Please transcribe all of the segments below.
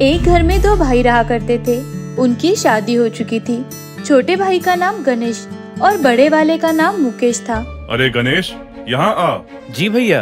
एक घर में दो भाई रहा करते थे। उनकी शादी हो चुकी थी। छोटे भाई का नाम गणेश और बड़े वाले का नाम मुकेश था। अरे गणेश, यहाँ आ। जी भैया।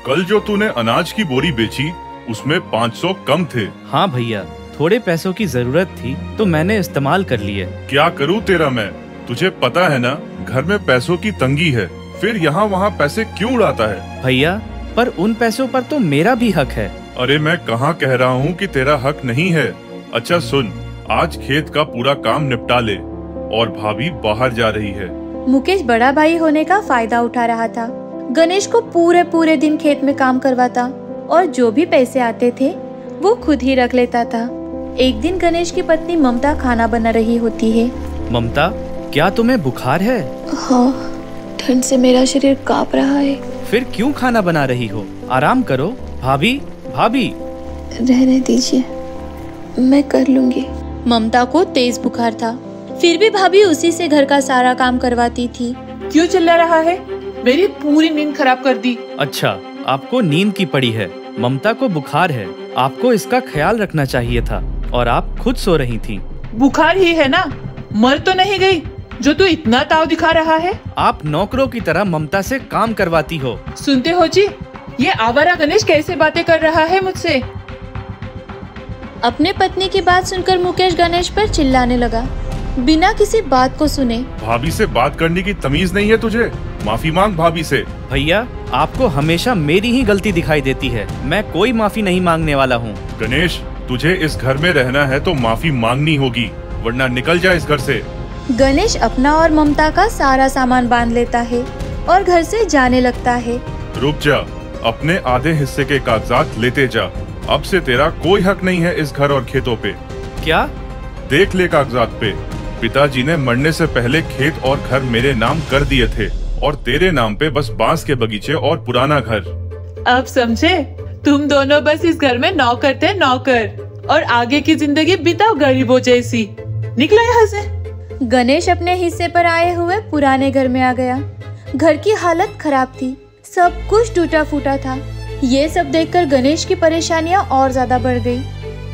कल जो तूने अनाज की बोरी बेची उसमें 500 कम थे। हाँ भैया, थोड़े पैसों की जरूरत थी तो मैंने इस्तेमाल कर लिए। क्या करूँ तेरा मैं, तुझे पता है ना घर में पैसों की तंगी है, फिर यहाँ वहाँ पैसे क्यों उड़ाता है? भैया पर उन पैसों पर तो मेरा भी हक है। अरे मैं कहाँ कह रहा हूँ कि तेरा हक नहीं है। अच्छा सुन, आज खेत का पूरा काम निपटा ले और भाभी बाहर जा रही है। मुकेश बड़ा भाई होने का फायदा उठा रहा था। गणेश को पूरे दिन खेत में काम करवाता और जो भी पैसे आते थे वो खुद ही रख लेता था। एक दिन गणेश की पत्नी ममता खाना बना रही होती है। ममता, क्या तुम्हें बुखार है? हाँ, ठंड से मेरा शरीर कांप रहा है। फिर क्यों खाना बना रही हो? आराम करो। भाभी भाभी। रहने दीजिए, मैं कर लूंगी। ममता को तेज बुखार था, फिर भी भाभी उसी से घर का सारा काम करवाती थी। क्यों चिल्ला रहा है? मेरी पूरी नींद खराब कर दी। अच्छा, आपको नींद की पड़ी है। ममता को बुखार है, आपको इसका ख्याल रखना चाहिए था और आप खुद सो रही थी। बुखार ही है ना, मर तो नहीं गई जो तू इतना ताव दिखा रहा है। आप नौकरों की तरह ममता से काम करवाती हो। सुनते हो जी, ये आवारा गणेश कैसे बातें कर रहा है मुझसे। अपने पत्नी की बात सुनकर मुकेश गणेश पर चिल्लाने लगा, बिना किसी बात को सुने। भाभी से बात करने की तमीज नहीं है तुझे? माफी मांग भाभी से। भैया, आपको हमेशा मेरी ही गलती दिखाई देती है। मैं कोई माफी नहीं मांगने वाला हूँ। गणेश, तुझे इस घर में रहना है तो माफी मांगनी होगी, वरना निकल जा इस घर से। गणेश अपना और ममता का सारा सामान बांध लेता है और घर से जाने लगता है। रुक जा, अपने आधे हिस्से के कागजात लेते जा। अब से तेरा कोई हक नहीं है इस घर और खेतों पे। क्या? देख ले कागजात पे, पिताजी ने मरने से पहले खेत और घर मेरे नाम कर दिए थे और तेरे नाम पे बस बांस के बगीचे और पुराना घर। अब समझे? तुम दोनों बस इस घर में नौकर थे, नौकर, और आगे की जिंदगी बिताओ गरीबों जैसी। निकलो यहाँ से। गणेश अपने हिस्से पर आए हुए पुराने घर में आ गया। घर की हालत खराब थी, सब कुछ टूटा फूटा था। ये सब देखकर गणेश की परेशानियां और ज्यादा बढ़ गई।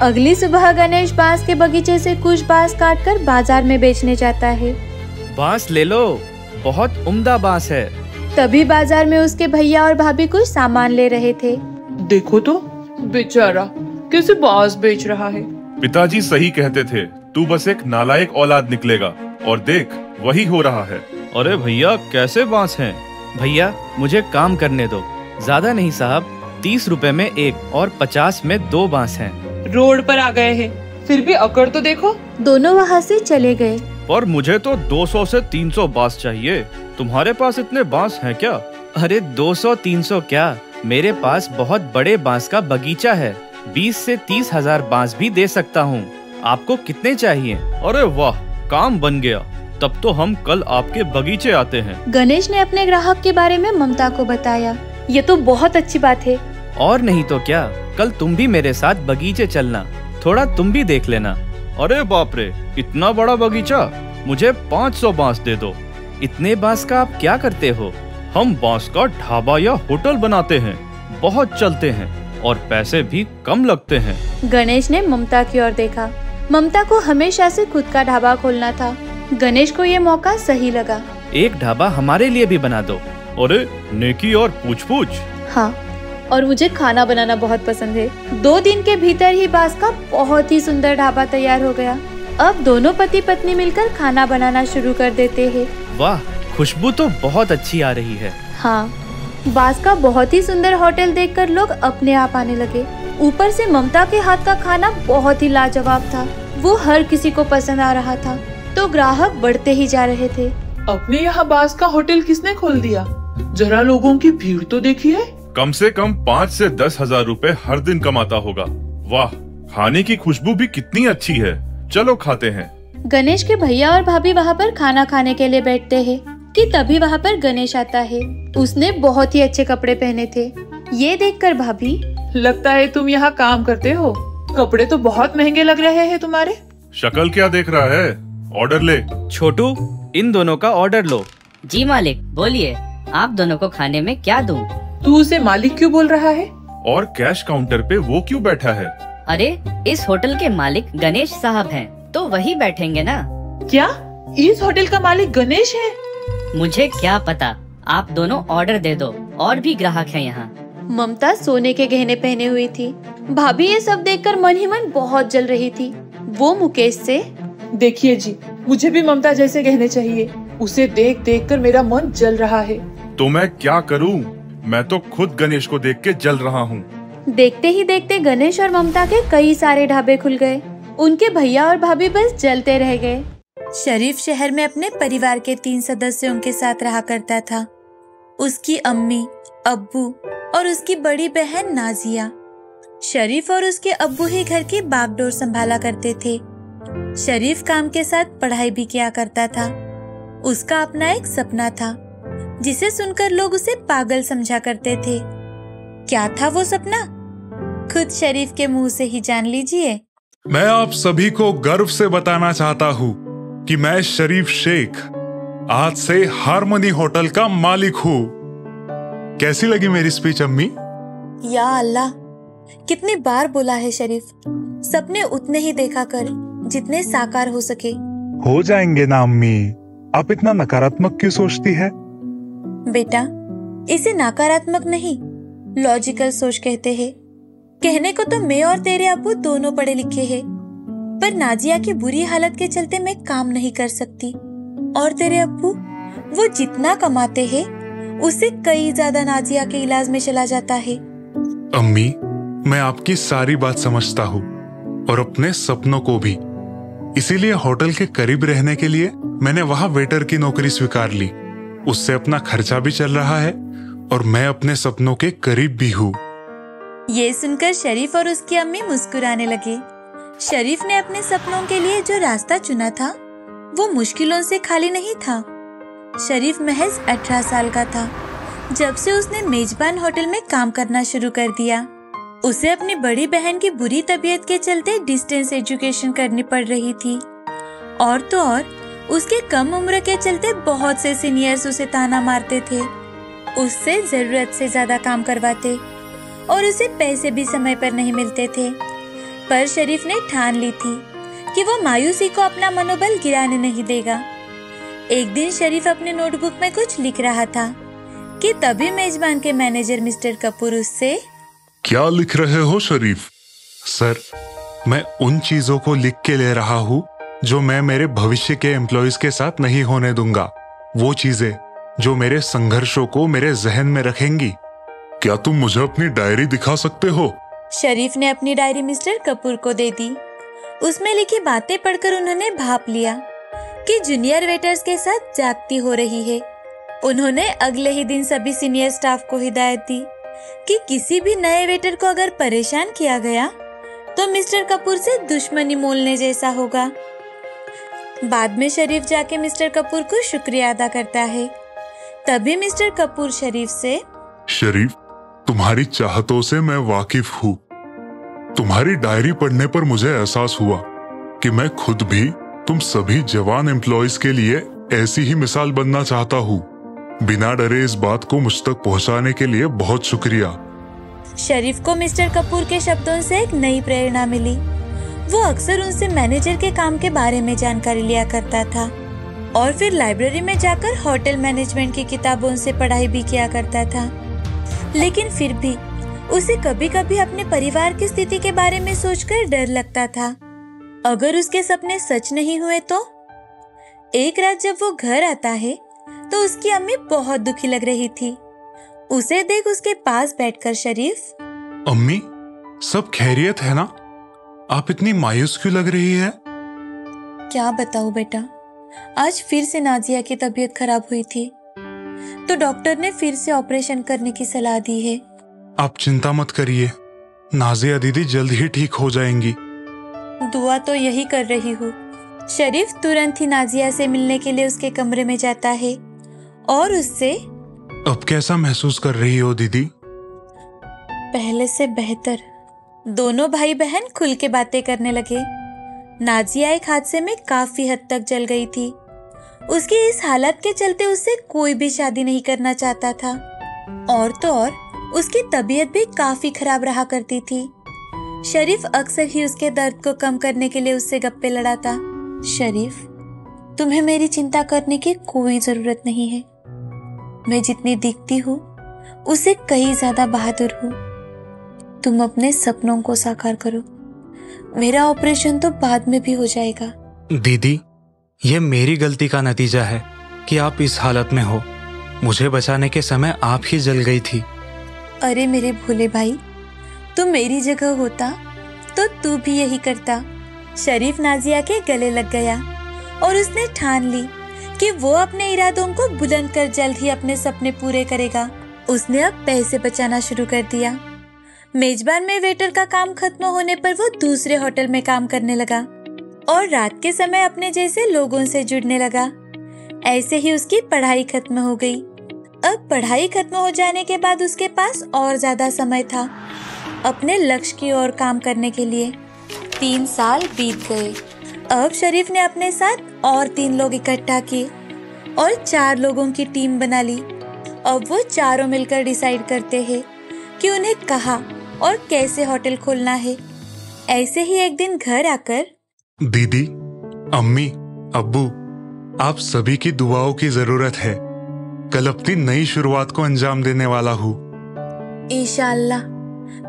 अगली सुबह गणेश बांस के बगीचे से कुछ बांस काटकर बाजार में बेचने जाता है। बांस ले लो, बहुत उम्दा बांस है। तभी बाजार में उसके भैया और भाभी कुछ सामान ले रहे थे। देखो तो बेचारा कैसे बांस बेच रहा है। पिताजी सही कहते थे, तू बस एक नालायक औलाद निकलेगा, और देख वही हो रहा है। अरे भैया, कैसे बांस हैं? भैया मुझे काम करने दो। ज्यादा नहीं साहब, 30 रुपए में एक और 50 में 2 बांस हैं। रोड पर आ गए हैं, फिर भी अकड़ तो देखो। दोनों वहाँ से चले गए। पर मुझे तो 200 से 300 बांस चाहिए। तुम्हारे पास इतने बांस हैं क्या? अरे 200-300 क्या, मेरे पास बहुत बड़े बांस का बगीचा है। 20 से 30 हजार बांस भी दे सकता हूँ। आपको कितने चाहिए? अरे वाह, काम बन गया। तब तो हम कल आपके बगीचे आते हैं। गणेश ने अपने ग्राहक के बारे में ममता को बताया। ये तो बहुत अच्छी बात है। और नहीं तो क्या, कल तुम भी मेरे साथ बगीचे चलना, थोड़ा तुम भी देख लेना। अरे बाप रे, इतना बड़ा बगीचा? मुझे 500 बांस दे दो। इतने बांस का आप क्या करते हो? हम बांस का ढाबा या होटल बनाते हैं, बहुत चलते हैं और पैसे भी कम लगते हैं। गणेश ने ममता की ओर देखा। ममता को हमेशा से खुद का ढाबा खोलना था। गणेश को ये मौका सही लगा। एक ढाबा हमारे लिए भी बना दो। अरे नेकी और पूछ-पूछ। हाँ, और मुझे खाना बनाना बहुत पसंद है। 2 दिन के भीतर ही बांस का बहुत ही सुंदर ढाबा तैयार हो गया। अब दोनों पति पत्नी मिलकर खाना बनाना शुरू कर देते हैं। वाह, खुशबू तो बहुत अच्छी आ रही है। हाँ, बांस का बहुत ही सुंदर होटल देखकर लोग अपने आप आने लगे। ऊपर से ममता के हाथ का खाना बहुत ही लाजवाब था। वो हर किसी को पसंद आ रहा था, तो ग्राहक बढ़ते ही जा रहे थे। अपने यहाँ बांस का होटल किसने खोल दिया? जरा लोगों की भीड़ तो देखिए। कम से कम 5 से 10 हजार रुपए हर दिन कमाता होगा। वाह, खाने की खुशबू भी कितनी अच्छी है। चलो खाते हैं। गणेश के भैया और भाभी वहाँ पर खाना खाने के लिए बैठते हैं कि तभी वहाँ पर गणेश आता है। उसने बहुत ही अच्छे कपड़े पहने थे। ये देखकर भाभी, लगता है तुम यहाँ काम करते हो। कपड़े तो बहुत महंगे लग रहे हैं तुम्हारे। शक्ल क्या देख रहा है? ऑर्डर ले। छोटू, इन दोनों का ऑर्डर लो। जी मालिक, बोलिए, आप दोनों को खाने में क्या दूं? तू उसे मालिक क्यों बोल रहा है? और कैश काउंटर पे वो क्यों बैठा है? अरे इस होटल के मालिक गणेश साहब हैं, तो वही बैठेंगे ना। क्या इस होटल का मालिक गणेश है? मुझे क्या पता, आप दोनों ऑर्डर दे दो, और भी ग्राहक हैं यहाँ। ममता सोने के गहने पहने हुई थी। भाभी ये सब देखकर मन ही मन बहुत जल रही थी। वो मुकेश से, देखिए जी, मुझे भी ममता जैसे गहने चाहिए। उसे देख देख कर मेरा मन जल रहा है। तो मैं क्या करूं? मैं तो खुद गणेश को देख के जल रहा हूं। देखते ही देखते गणेश और ममता के कई सारे ढाबे खुल गए। उनके भैया और भाभी बस जलते रह गए। शरीफ शहर में अपने परिवार के 3 सदस्यों के साथ रहा करता था। उसकी अम्मी, अब्बू और उसकी बड़ी बहन नाजिया। शरीफ और उसके अब्बू ही घर की बागडोर संभाला करते थे। शरीफ काम के साथ पढ़ाई भी किया करता था। उसका अपना एक सपना था, जिसे सुनकर लोग उसे पागल समझा करते थे। क्या था वो सपना? खुद शरीफ के मुंह से ही जान लीजिए। मैं आप सभी को गर्व से बताना चाहता हूँ कि मैं शरीफ शेख आज से हारमनी होटल का मालिक हूँ। कैसी लगी मेरी स्पीच अम्मी? या अल्लाह, कितनी बार बोला है शरीफ, सपने उतने ही देखा कर जितने साकार हो सके। हो जाएंगे ना अम्मी, आप इतना नकारात्मक क्यों सोचती है? बेटा, इसे नकारात्मक नहीं, लॉजिकल सोच कहते हैं। कहने को तो मैं और तेरे अब्बू दोनों पढ़े लिखे हैं, पर नाजिया की बुरी हालत के चलते मैं काम नहीं कर सकती। और तेरे अब्बू, वो जितना कमाते हैं उससे कई ज्यादा नाजिया के इलाज में चला जाता है। अम्मी, मैं आपकी सारी बात समझता हूँ और अपने सपनों को भी। इसीलिए होटल के करीब रहने के लिए मैंने वहाँ वेटर की नौकरी स्वीकार ली। उससे अपना खर्चा भी चल रहा है और मैं अपने सपनों के करीब भी हूँ। ये सुनकर शरीफ और उसकी अम्मी मुस्कुराने लगे। शरीफ ने अपने सपनों के लिए जो रास्ता चुना था वो मुश्किलों से खाली नहीं था। शरीफ महज 18 साल का था जब से उसने मेजबान होटल में काम करना शुरू कर दिया। उसे अपनी बड़ी बहन की बुरी तबीयत के चलते डिस्टेंस एजुकेशन करनी पड़ रही थी, और तो और उसके कम उम्र के चलते बहुत से सीनियर्स उसे ताना मारते थे, उससे जरूरत से ज्यादा काम करवाते और उसे पैसे भी समय पर नहीं मिलते थे। पर शरीफ ने ठान ली थी कि वो मायूसी को अपना मनोबल गिराने नहीं देगा। एक दिन शरीफ अपने नोटबुक में कुछ लिख रहा था कि तभी मेजबान के मैनेजर मिस्टर कपूर उससे, क्या लिख रहे हो शरीफ? सर, मैं उन चीजों को लिख के ले रहा हूँ जो मैं मेरे भविष्य के एम्प्लॉइज के साथ नहीं होने दूंगा। वो चीजें जो मेरे संघर्षों को मेरे जहन में रखेंगी। क्या तुम मुझे अपनी डायरी दिखा सकते हो? शरीफ ने अपनी डायरी मिस्टर कपूर को दे दी। उसमें लिखी बातें पढ़कर उन्होंने भाप लिया कि जूनियर वेटर्स के साथ ज्यादती हो रही है। उन्होंने अगले ही दिन सभी सीनियर स्टाफ को हिदायत दी कि किसी भी नए वेटर को अगर परेशान किया गया तो मिस्टर कपूर से दुश्मनी मोलने जैसा होगा। बाद में शरीफ जाके मिस्टर कपूर को शुक्रिया अदा करता है। तभी मिस्टर कपूर शरीफ से, शरीफ, तुम्हारी चाहतों से मैं वाकिफ हूँ। तुम्हारी डायरी पढ़ने पर मुझे एहसास हुआ कि मैं खुद भी तुम सभी जवान एम्प्लॉइज के लिए ऐसी ही मिसाल बनना चाहता हूँ। बिना डरे इस बात को मुझ तक पहुँचाने के लिए बहुत शुक्रिया। शरीफ को मिस्टर कपूर के शब्दों से एक नई प्रेरणा मिली। वो अक्सर उनसे मैनेजर के काम के बारे में जानकारी लिया करता था और फिर लाइब्रेरी में जाकर होटल मैनेजमेंट की किताबों से पढ़ाई भी किया करता था। लेकिन फिर भी उसे कभी कभी अपने परिवार की स्थिति के बारे में सोचकर डर लगता था। अगर उसके सपने सच नहीं हुए तो? एक रात जब वो घर आता है तो उसकी अम्मी बहुत दुखी लग रही थी। उसे देख उसके पास बैठकर शरीफ, अम्मी, सब खैरियत है ना? आप इतनी मायूस क्यों लग रही है? क्या बताऊं बेटा, आज फिर से नाजिया की तबीयत खराब हुई थी तो डॉक्टर ने फिर से ऑपरेशन करने की सलाह दी है। आप चिंता मत करिए, नाजिया दीदी जल्द ही ठीक हो जाएंगी। दुआ तो यही कर रही हूँ। शरीफ तुरंत ही नाजिया से मिलने के लिए उसके कमरे में जाता है और उससे, अब कैसा महसूस कर रही हो दीदी? पहले से बेहतर। दोनों भाई बहन खुल के बातें करने लगे। नाजिया एक हादसे में काफी हद तक जल गई थी। उसकी इस हालत के चलते उससे कोई भी शादी नहीं करना चाहता था, और तो और उसकी तबीयत भी काफी खराब रहा करती थी। शरीफ अक्सर ही उसके दर्द को कम करने के लिए उससे गप्पे लड़ाता। शरीफ, तुम्हें मेरी चिंता करने की कोई जरूरत नहीं है। मैं जितनी दिखती हूँ उससे कहीं ज्यादा बहादुर हूँ। तुम अपने सपनों को साकार करो। मेरा ऑपरेशन तो बाद में भी हो जाएगा। दीदी, ये मेरी गलती का नतीजा है कि आप इस हालत में हो। मुझे बचाने के समय आप ही जल गई थी। अरे मेरे भोले भाई, तुम मेरी जगह होता तो तू भी यही करता। शरीफ नाजिया के गले लग गया और उसने ठान ली कि वो अपने इरादों को बुलंद कर जल्द ही अपने सपने पूरे करेगा। उसने अब पैसे बचाना शुरू कर दिया। मेजबान में वेटर का काम खत्म होने पर वो दूसरे होटल में काम करने लगा और रात के समय अपने जैसे लोगों से जुड़ने लगा। ऐसे ही उसकी पढ़ाई खत्म हो गई। अब पढ़ाई खत्म हो जाने के बाद उसके पास और ज्यादा समय था अपने लक्ष्य की ओर काम करने के लिए। 3 साल बीत गए। अब शरीफ ने अपने साथ और 3 लोग इकट्ठा किए और 4 लोगों की टीम बना ली। अब वो चारों मिलकर डिसाइड करते हैं कि उन्हें कहाँ और कैसे होटल खोलना है। ऐसे ही एक दिन घर आकर, दीदी, अम्मी, अब्बू, आप सभी की दुआओं की जरूरत है। कल अपनी नई शुरुआत को अंजाम देने वाला हूँ। इंशाअल्लाह,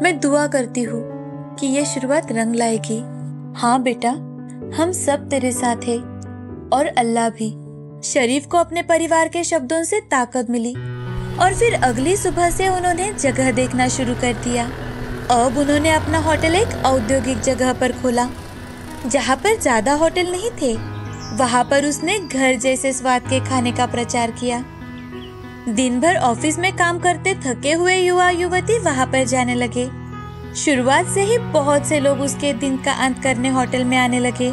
मैं दुआ करती हूँ कि ये शुरुआत रंग लाएगी। हाँ बेटा, हम सब तेरे साथ हैं और अल्लाह भी। शरीफ को अपने परिवार के शब्दों से ताकत मिली और फिर अगली सुबह से उन्होंने जगह देखना शुरू कर दिया। अब उन्होंने अपना होटल एक औद्योगिक जगह पर खोला जहाँ पर ज्यादा होटल नहीं थे। वहाँ पर उसने घर जैसे स्वाद के खाने का प्रचार किया। दिन भर ऑफिस में काम करते थके हुए युवा युवती वहाँ पर जाने लगे। शुरुआत से ही बहुत से लोग उसके दिन का अंत करने होटल में आने लगे।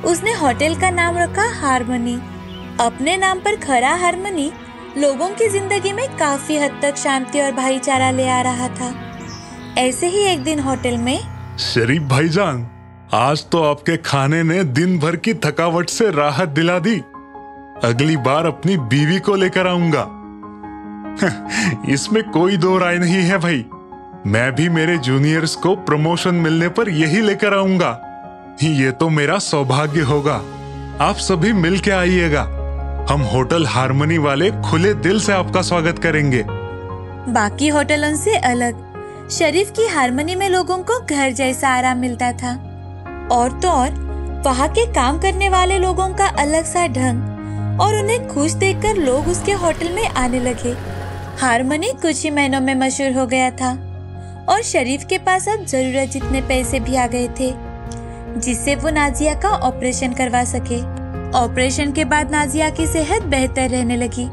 उसने होटल का नाम रखा हारमनी। अपने नाम पर खरा हारमनी लोगों की जिंदगी में काफी हद तक शांति और भाईचारा ले आ रहा था। ऐसे ही एक दिन होटल में, शरीफ भाईजान, आज तो आपके खाने ने दिन भर की थकावट से राहत दिला दी। अगली बार अपनी बीवी को लेकर आऊंगा। इसमें कोई दो राय नहीं है भाई। मैं भी मेरे जूनियर्स को प्रमोशन मिलने पर यही लेकर आऊंगा। ये तो मेरा सौभाग्य होगा। आप सभी मिल के आइएगा। हम होटल हारमनी वाले खुले दिल से आपका स्वागत करेंगे। बाकी होटलों से अलग शरीफ की हारमनी में लोगों को घर जैसा आराम मिलता था। और तो और वहाँ के काम करने वाले लोगों का अलग सा ढंग और उन्हें खुश देखकर लोग उसके होटल में आने लगे। हारमनी कुछ ही महीनों में मशहूर हो गया था और शरीफ के पास अब जरूरत जितने पैसे भी आ गए थे जिससे वो नाजिया का ऑपरेशन करवा सके। ऑपरेशन के बाद नाजिया की सेहत बेहतर रहने लगी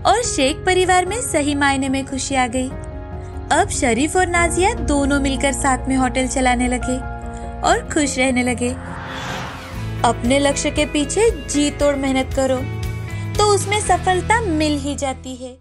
और शेख परिवार में सही मायने में खुशी आ गई। अब शरीफ और नाजिया दोनों मिलकर साथ में होटल चलाने लगे और खुश रहने लगे। अपने लक्ष्य के पीछे जी तोड़ मेहनत करो तो उसमें सफलता मिल ही जाती है।